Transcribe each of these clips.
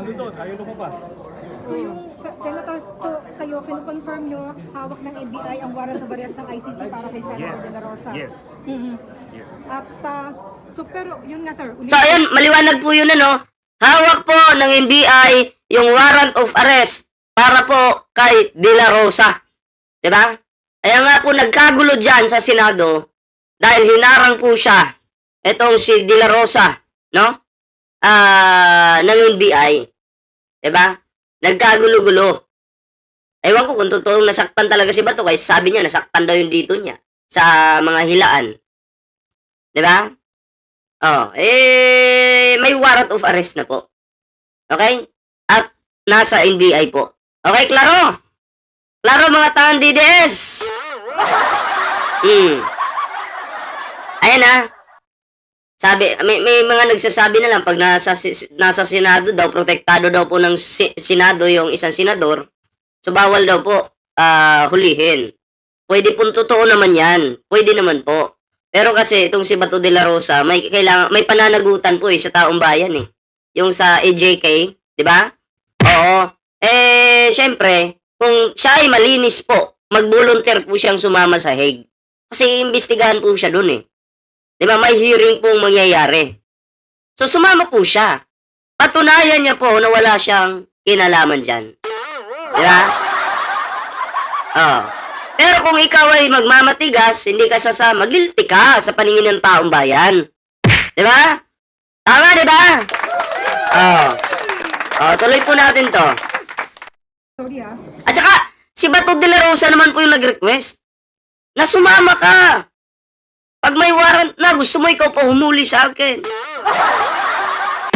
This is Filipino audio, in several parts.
Ano doon? Ayaw lumabas. So yung Senator, so kayo kino-confirm nyo hawak ng NBI ang warrant of arrest ng ICC para kay Senator Yes. De La Rosa? Yes. Mhm. Yes. At so pero yun nga sir, So ayun, maliwanag po yun ano. Hawak po ng NBI yung warrant of arrest para po kay De La Rosa. 'Di ba? Kaya nga po nagkagulo diyan sa Senado dahil hinarang po siya etong si De La Rosa, no? Ng NBI. 'Di ba? Nagkagulo-gulo. Ewan ko kung totoong nasaktan talaga si Bato, kasi sabi niya nasaktan daw yung dito niya sa mga hilaan. 'Di ba? Oh, may warrant of arrest na po. Okay? At nasa NBI po. Okay, klaro? Klaro mga taon DDS. Ayan na. Sabi, may mga nagsasabi na lang pag nasa Senado daw, protektado daw po ng Senado yung isang senador, so bawal daw po hulihin. Pwede po totoo naman yan. Pwede naman po. Pero kasi itong si Bato de la Rosa, may pananagutan po sa taong bayan eh. Yung sa AJK, 'di ba? Oo. Syempre, kung siya ay malinis po, mag-volunteer po siyang sumama sa Hague. Kasi iimbestigahan po siya doon eh. 'Di ba? May hearing pong mangyayari. So sumama po siya. Patunayan niya po na wala siyang kinalaman diyan. 'Di ba? Oh. Pero kung ikaw ay magmamatigas, hindi ka sasama, guilty ka sa paningin ng taong bayan. 'Di ba? Tama, 'di ba? Oh. Oh, tuloy po natin 'to. sorry ha. At saka, si Bato de la Rosa naman po yung nag-request na sumama ka. Pag may warrant na, gusto mo ikaw pa humuli sa akin.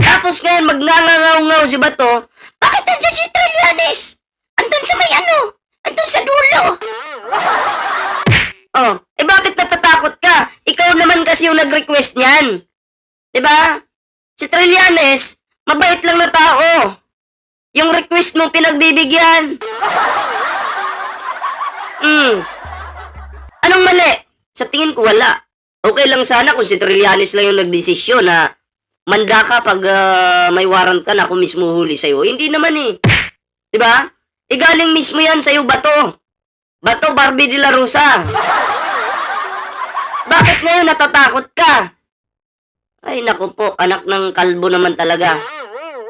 Tapos ngayon, magngangangaw-ngaw si Bato, bakit nandiyan si Trillanes? Andun sa may ano? Andun sa dulo. Oh, bakit natatakot ka? Ikaw naman kasi yung nag-request niyan. Diba? Si Trillanes, mabait lang na tao. Yung request mo pinagbibigyan. Anong mali? Sa tingin ko wala. Okay lang sana kung si Trillanes lang yung nagdesisyon na manda ka pag may warrant ka na ako mismo huli sa'yo. Hindi naman eh. Diba? Galing mismo yan sa'yo, Bato. Bato Barbie de la Rosa. Bakit ngayon natatakot ka? Ay, naku po. Anak ng kalbo naman talaga.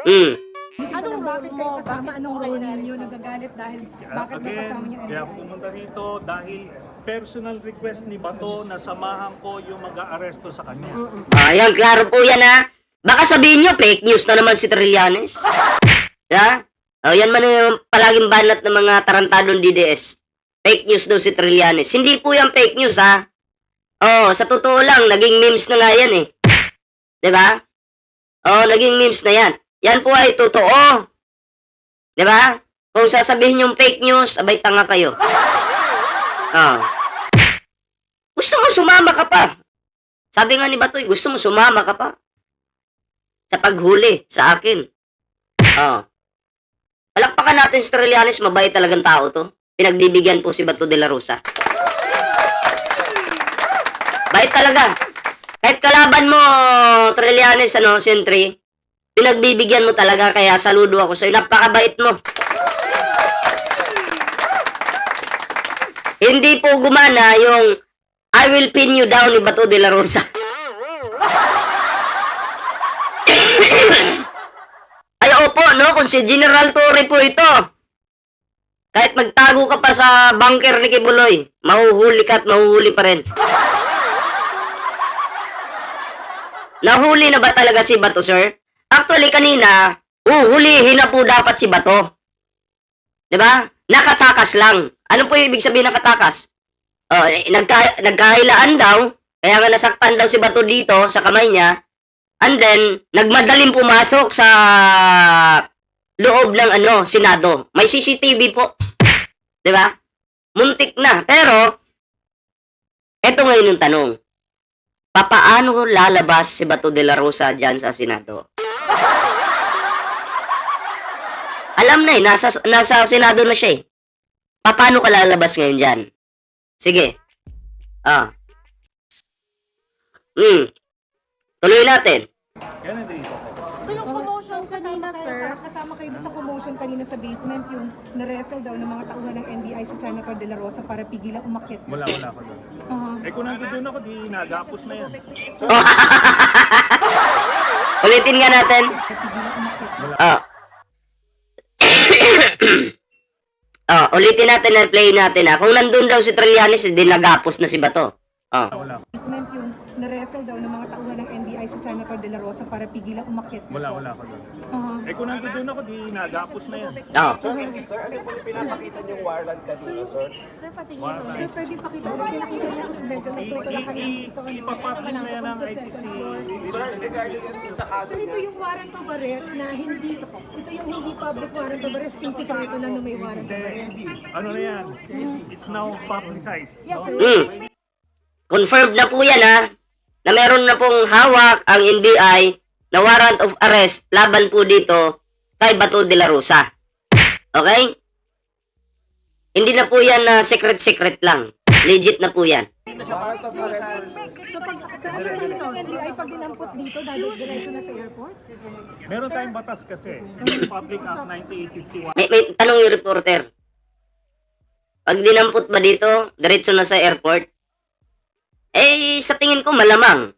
Bakit kayo kasama? Anong role ninyo? Nagagalit dahil bakit nakasama niyo Kaya ako NBI? pumunta rito dahil personal request ni Bato na samahan ko yung mag-aaresto sa kanya. Ayan, klaro po yan ha. Baka sabihin nyo, fake news na naman si Trillanes. Ha? O, yan man yung palaging banat ng mga tarantadong DDS. Fake news daw si Trillanes. Hindi po yan fake news ha. Oh, sa totoo lang, naging memes na nga yan eh. Diba? Oh, naging memes na yan. Yan po ay totoo. Diba? Kung sasabihin yung fake news, abay tanga kayo. Oh. Gusto mo sumama ka pa. Sabi nga ni Batoy, gusto mo sumama ka pa. Sa paghuli sa akin. Oh. Palakpakan natin si Trillanes, mabait talagang tao to. Pinagbibigyan po si Bato de la Rosa. Bait talaga. Kahit kalaban mo, Trillanes, Sentry, pinagbibigyan mo talaga, kaya saludo ako sa'yo. Napakabait mo. Hindi po gumana yung I will pin you down ni Bato de la Rosa. Ay, opo, no? Kung si General Torre po ito, kahit magtago ka pa sa bunker ni Kibuloy, mahuhuli ka at mahuhuli pa rin. Nahuli na ba talaga si Bato, sir? Actually, kanina, huhulihin na po dapat si Bato. Diba? Nakatakas lang. Ano po yung ibig sabihin nakatakas? Oh, nagkahilaan daw, kaya nga nasaktan daw si Bato dito sa kamay niya, and then, nagmadaling pumasok sa loob ng Senado. May CCTV po. Diba? Muntik na. Pero, eto ngayon yung tanong. Papaano lalabas si Bato de la Rosa dyan sa Senado? Alam na nasa Senado na siya eh. Paano ka lalabas ngayon dyan? Sige. Tuloy natin. Yan ang dito. So yung commotion kanina Kaya kasama kayo doon sa commotion kanina sa basement, yung na-wrestle daw ng mga tauhan ng NBI si Senator De La Rosa para pigilang umakyat. Wala ako doon. Eh kung nandun ako, di nagapos na yan. So, Ulitin nga natin. Para pigilang umakyat. Oh. Ulitin natin na play natin ha. Kung nandun daw si Trillanes, di nagapos na si Bato. wala Basement, yung na-wrestle daw ng mga tauhan ng NBI si Senator De La Rosa para pigilang umakyat. wala ako doon. Eh kung nandun ako, di nagapos na yan. Sir, ano po yung pinapakita niyong warrant kanina, sir? Sir, pwede pakita mo. Pinakita niya medyo nagtuto lang kanina dito. Ipapublic na yan ng ICC. Sir, regarding sa kaso Sir, ito yung warrant of arrest na hindi, ito yung hindi public warrant of arrest, yung sikreto lang na may warrant of arrest. Ano na yan? It's now publicized. No? Confirmed na po yan ha. Na meron na pong hawak ang NBI na warrant of arrest laban po dito kay Bato de la Rosa. Okay? Hindi na po yan na secret lang. Legit na po yan. warrant of arrest, So pag sa ng NBI, pag dinampot dito, diretso na sa airport? Meron tayong batas kasi. Public Act 9851. May tanong yung reporter. Pag dinampot ba dito, diretso na sa airport? Eh, sa tingin ko malamang.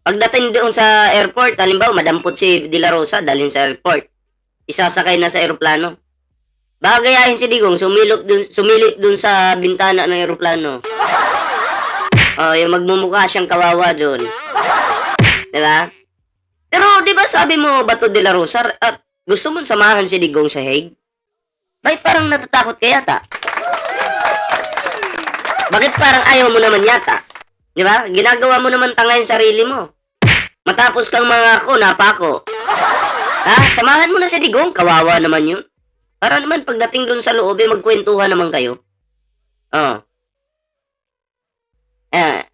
Pagdating doon sa airport, halimbawa, madampot si De La Rosa, dalhin sa airport. Isasakay na sa aeroplano. Baka gayahin si Digong, sumilip dun sa bintana ng aeroplano. Yung magmumukha siyang kawawa dun. Diba? Pero, di ba sabi mo, Bato de la Rosa, gusto mong samahan si Digong sa Hague? Bakit parang natatakot ka yata? Bakit parang ayaw mo naman yata? Di ba? Ginagawa mo naman tanga yung sarili mo. Matapos kang mga ako, napako. Samahan mo na si Digong. Kawawa naman yun. Para naman pagdating dun sa loob, magkwentuhan naman kayo.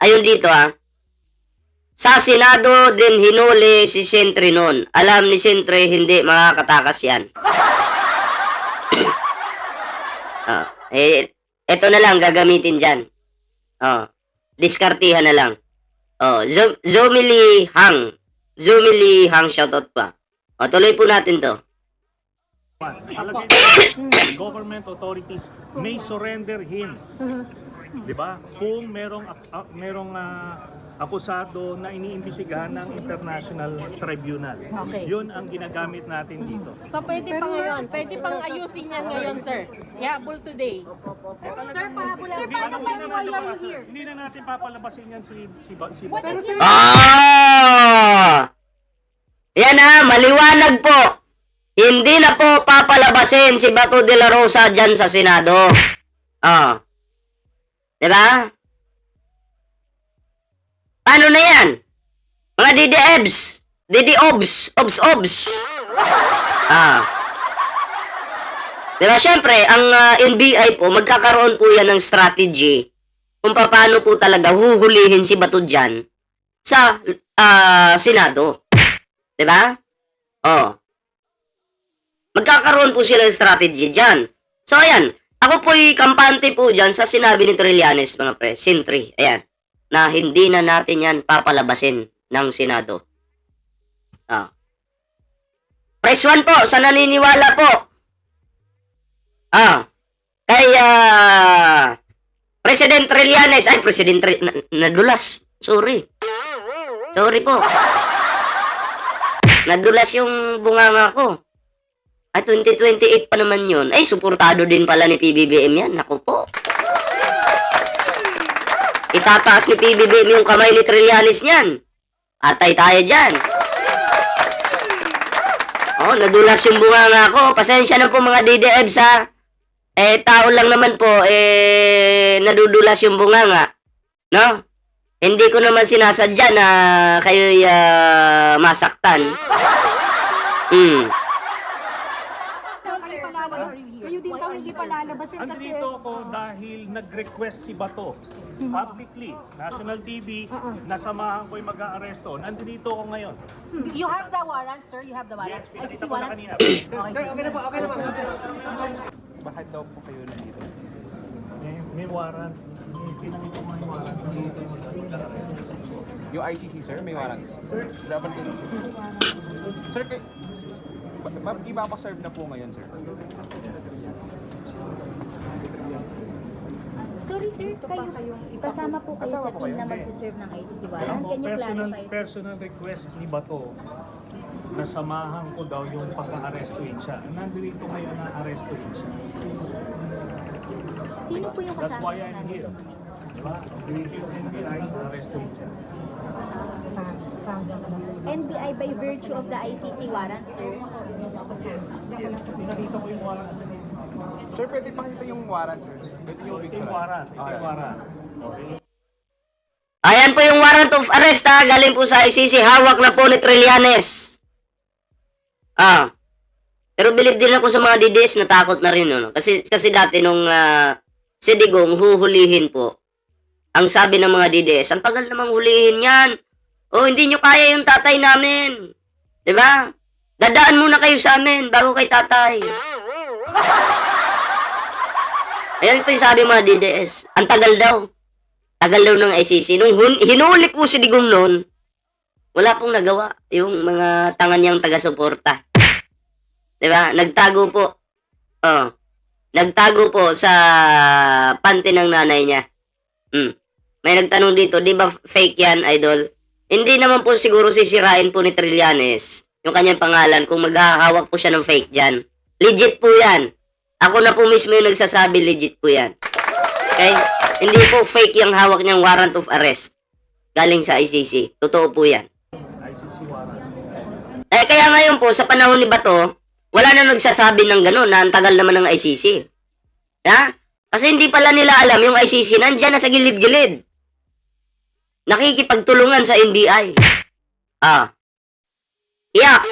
Ayun dito Sa Senado din hinuli si Sentre noon. Alam ni Sentre, hindi makakatakas yan. Ito na lang gagamitin dyan. Diskartihan na lang. Zomili Hang. Zomili Hang shoutout pa. Tuloy po natin to. Government authorities may surrender him. Di ba? Kung merong akusado na iniimbestigahan ng International Tribunal. Okay. Yun ang ginagamit natin dito. So pwede pa ngayon, pwede pang ayusin yan ngayon, sir. Yahabol today. Sir, paano kayo lawyer here? Hindi na natin papalabasin yan si Pero sir, Yan maliwanag po. Hindi na po papalabasin si Bato de la Rosa dyan sa Senado. Diba? Paano na yan? Mga DDEBs, DDOBs. Diba, syempre, ang NBI po, magkakaroon po yan ng strategy kung paano po talaga huhulihin si Bato dyan sa Senado. Diba? Magkakaroon po sila ng strategy dyan. So, ayan. Ako po'y kampante po dyan sa sinabi ni Trillanes, mga pre. Sentry. Ayan. Na hindi na natin yan papalabasin ng Senado. Press 1 po, sa naniniwala po. Kaya President Trillanes, nadulas. Sorry po. Nadulas yung bunganga ko. 2028 pa naman yun. Suportado din pala ni PBBM yan. Naku po. Itataas ni PBBM yung kamay ni Trillanes niyan. Atay tayo dyan. Nadulas yung bunganga ko. Pasensya na po mga DDEBs ha. Tao lang naman po, nadudulas yung bunganga. No? Hindi ko naman sinasadya na kayo'y masaktan. kayo din daw hindi pa lalabasin kasi... Andito ako dahil nag-request si Bato publicly, national TV, nasamahan ko'y mag-aaresto. Nandito ako ngayon. You have the warrant, sir? You have the warrant? Yes, pinakita ICC ko na warrant? kanina. Okay, sir. bakit daw po kayo nandito? May warrant. Pinakita ko yung warrant. Nandito yung mag-aaresto. Yung ICC, sir, may warrant. Sir, dapat kayo. Sir, Ipapaserve na po ngayon, sir. Sorry sir, kayo, kasama po kayo sa team na magsiserve ng ICC warrant. Can you clarify? Personal request ni Bato na samahan ko daw yung pagka-arrestuin siya. Nandito ngayon na arrestuin siya. Sino po yung That's kasama why I'm natin? here. Diba? Nandito yung NBI na arrestuin siya. NBI by virtue of the ICC warrant, sir. Pinakita ko yung warrant sa Sir, pwede pakita yung warrant, sir. Pwede yung Ito picture. yung warrant. Ito yung warrant. Okay. Ayan po yung warrant of arrest ha, galing po sa ICC, hawak na po ni Trillanes. Pero believe din ako sa mga DDS, natakot na rin, no? Kasi dati nung si Digong huhulihin po, ang sabi ng mga DDS, ang tagal namang hulihin yan. Oh, hindi nyo kaya yung tatay namin. Diba? Dadaan muna kayo sa amin bago kay tatay. Ayan po yung sabi ng mga DDS, ang tagal daw. Tagal daw ng ICC. Nung hinuli po si Digong noon, wala pong nagawa yung mga tangan niyang taga-suporta. Diba? Nagtago po. Nagtago po sa panty ng nanay niya. May nagtanong dito, di ba fake yan, idol? Hindi naman po siguro sisirain po ni Trillanes yung kanyang pangalan kung maghahawak po siya ng fake dyan. Legit po yan. Ako na po mismo yung nagsasabi, legit po yan. Okay? Hindi po fake yung hawak niyang warrant of arrest. Galing sa ICC. Totoo po yan. ICC warrant. Kaya ngayon po, sa panahon ni Bato, wala na nagsasabi ng gano'n na ang tagal naman ng ICC. Ha? Kasi hindi pala nila alam yung ICC nandyan na sa gilid-gilid. Nakikipagtulungan sa NBI. Yeah.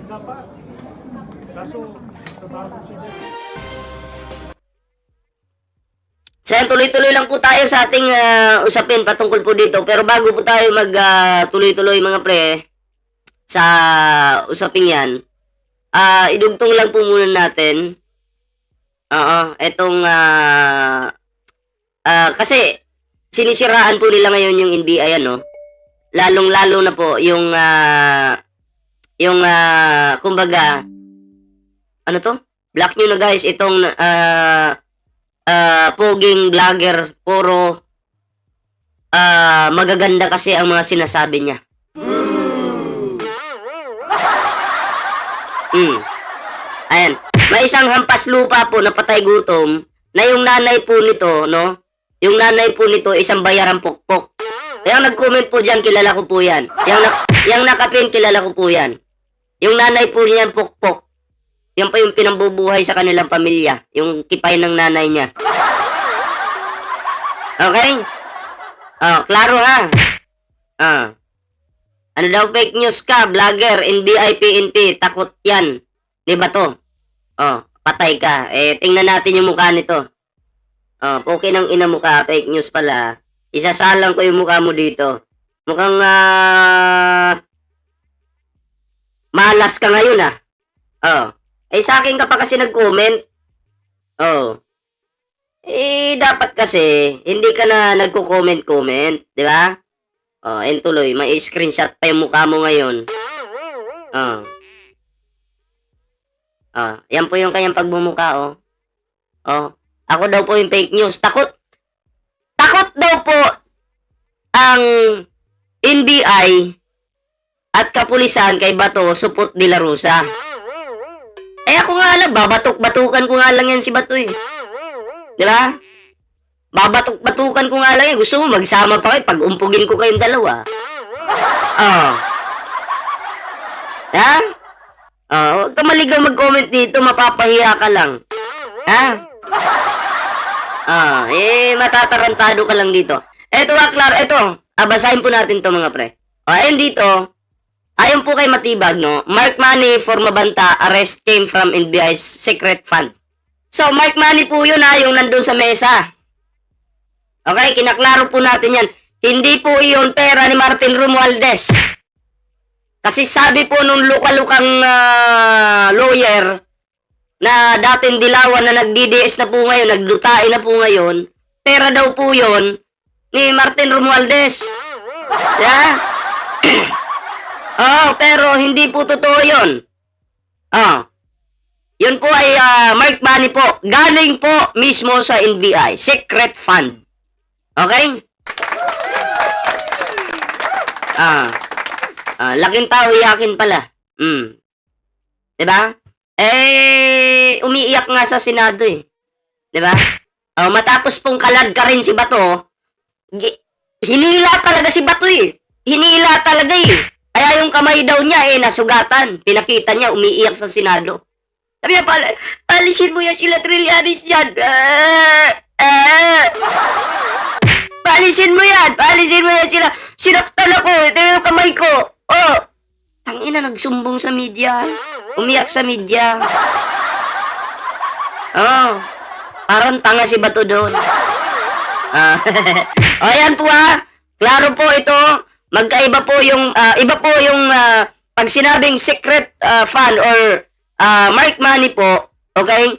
Dapat. Kaso, tatakot siya dyan. So, tuloy-tuloy lang po tayo sa ating usapin patungkol po dito. Pero bago po tayo tuloy-tuloy mga pre, sa usapin yan, idugtong lang po muna natin. Kasi, sinisiraan po nila ngayon yung NBI, ano? Lalong-lalo na po yung kumbaga, ano to? Black nyo na guys, itong poging vlogger, puro magaganda kasi ang mga sinasabi niya. Ayan. May isang hampas lupa po na patay gutom na yung nanay po nito, no? Yung nanay po nito isang bayarang pokpok. Yung nag-comment po dyan, kilala ko po yan. Yung nakapin, kilala ko po yan. Yung nanay po niyan pokpok. Yan pa yung pinambubuhay sa kanilang pamilya. Yung kipay ng nanay niya. Okay? Klaro ha? Ano daw fake news ka, vlogger, NBI, PNP, takot yan. Di ba to? Patay ka. Tingnan natin yung mukha nito. Okay ng ina mukha, fake news pala. Isasalang ko yung mukha mo dito. Mukhang malas ka ngayon sa akin ka pa kasi nag-comment. Dapat kasi hindi ka na nagko-comment-comment, di ba? Tuloy, may screenshot pa yung mukha mo ngayon. Yan po yung kanyang pagmumukha, Ako daw po yung fake news. Takot daw po ang NBI at kapulisan kay Bato Supot de la Rosa. Ako nga lang, babatok-batukan ko nga lang yan si Bato eh. Di ba? Babatok-batukan ko nga lang yan. Gusto mo magsama pa kayo, pag-umpugin ko kayong dalawa. Huwag ka maligaw mag-comment dito, mapapahiya ka lang. Matatarantado ka lang dito. Eto klaro, basahin po natin to mga pre. Ayun dito, ayon po kay Matibag, no? Mark money for Mabanta, arrest came from NBI's secret fund. So, Mark money po yun yung nandun sa mesa. Okay, kinaklaro po natin yan. Hindi po iyon pera ni Martin Romualdez. Kasi sabi po nung luka-lukang lawyer na dating dilawan na nag-DDS na po ngayon, naglutain na po ngayon, pera daw po yon ni Martin Romualdez. Yeah? Pero hindi po totoo yun. Yun po ay mark money po. Galing po mismo sa NBI. Secret fund. Okay? Laking tao, iyakin pala. Diba? Umiiyak nga sa Senado eh. Diba? Matapos pong kalad ka rin si Bato, hinila talaga si Bato eh. Hinila talaga eh. Kaya yung kamay daw niya nasugatan. Pinakita niya, umiiyak sa Senado. Sabi niya, palisin mo yan sila Trillanes yan. Palisin mo yan sila. Sinaktan ako, ito yung kamay ko. Tangina, nagsumbong sa media. Umiyak sa media. Parang tanga si Bato doon. Ayan po klaro po ito. Magkaiba po yung, iba po yung pag sinabing secret fund or mark money po, okay?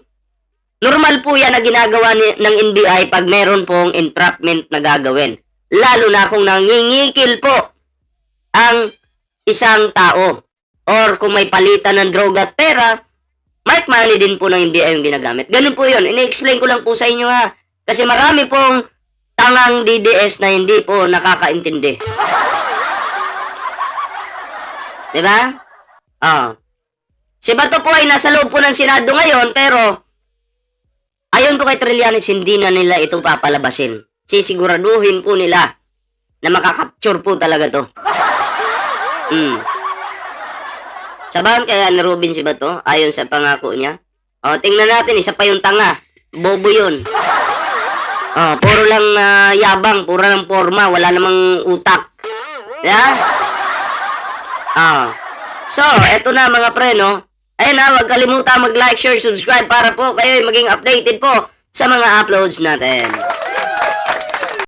Normal po yan na ginagawa ng NBI pag meron pong entrapment na gagawin. Lalo na kung nangingikil po ang isang tao. Or kung may palitan ng droga at pera, mark money din po ng NBI yung ginagamit. Ganun po yun. Ini-explain ko lang po sa inyo Kasi marami pong tangang DDS na hindi po nakakaintindi. Diba? Si Bato po ay nasa loob po ng Senado ngayon, pero ayon po kay Trillanes, hindi na nila ito papalabasin. Sisiguraduhin po nila na makakapture po talaga to. Sabahan kaya ni Robin si Bato, ayon sa pangako niya. Tingnan natin, isa pa yung tanga. Bobo yun. Puro lang yabang, puro lang forma, wala namang utak. Yeah? So, eto na mga pre, no? Ayun huwag kalimutan mag-like, share, subscribe para po kayo maging updated po sa mga uploads natin.